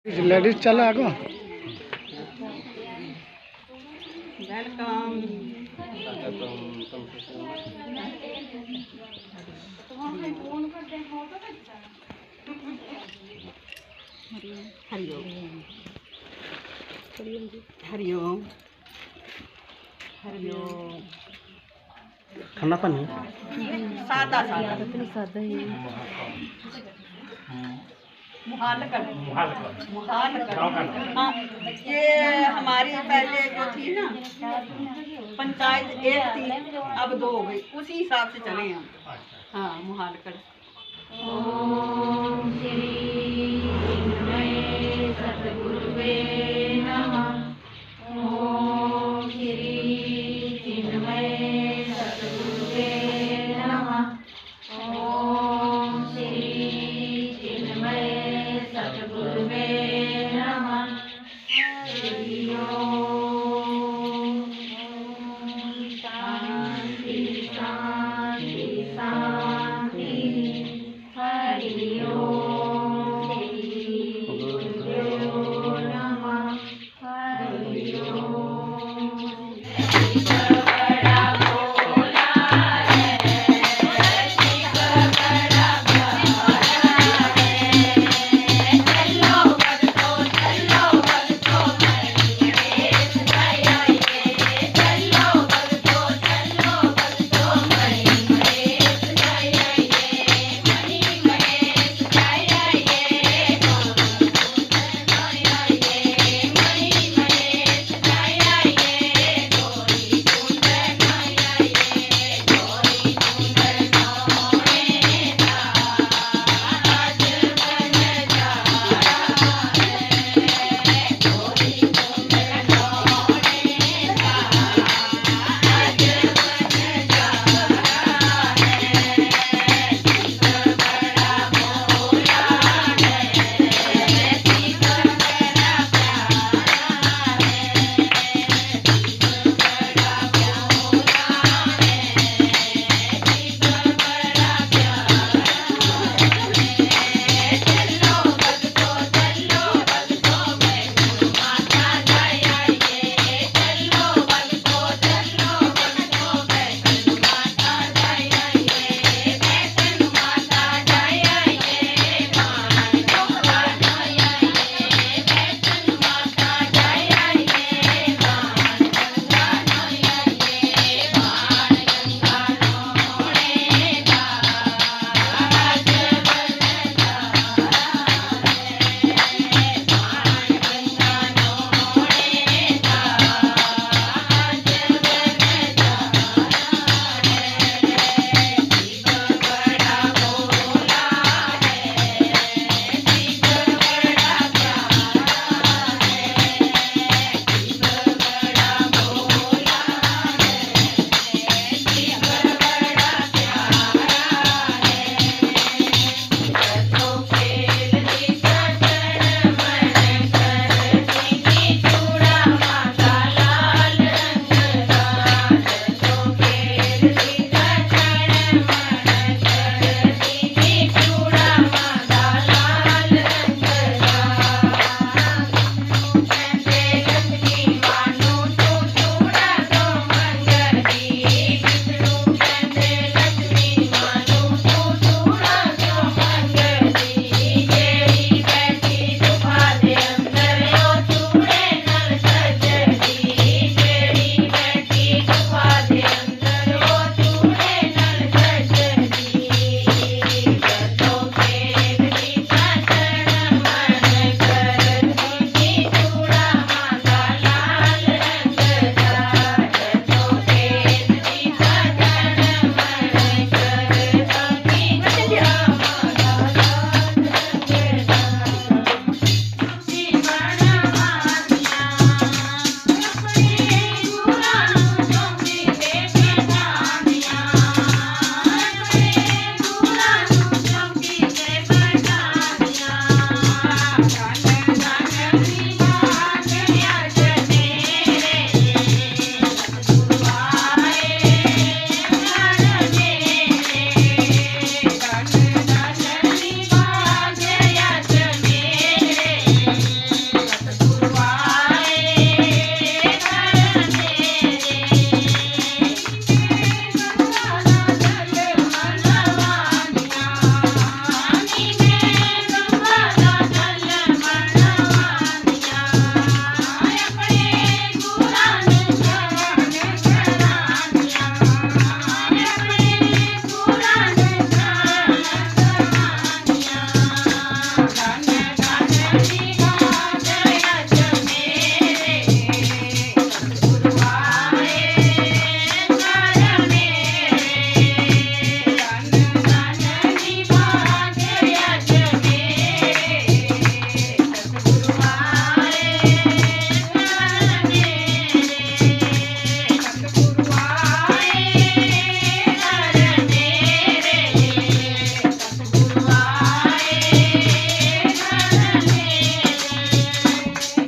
Ladies चलो आगो। Welcome. Hariom Hariom Hariom. ठंडा पानी सादा सादा सादा ही मुहालकड़। हाँ, ये हमारी पहले जो थी ना पंचायत एक थी, अब दो हो गई, उसी हिसाब से चले हम। हाँ, मुहालकड़। ओम श्री चिन्मय सद्गुरुवे नमः। ओम श्री चिन्मय सद्गुरुवे नमः। ओम श्री चिन्मय सद्गुरुवे नमः। हरि ओम। शांति शांति शांति। हरि ओम। श्री गुरुदेव नमः। हरि ओम।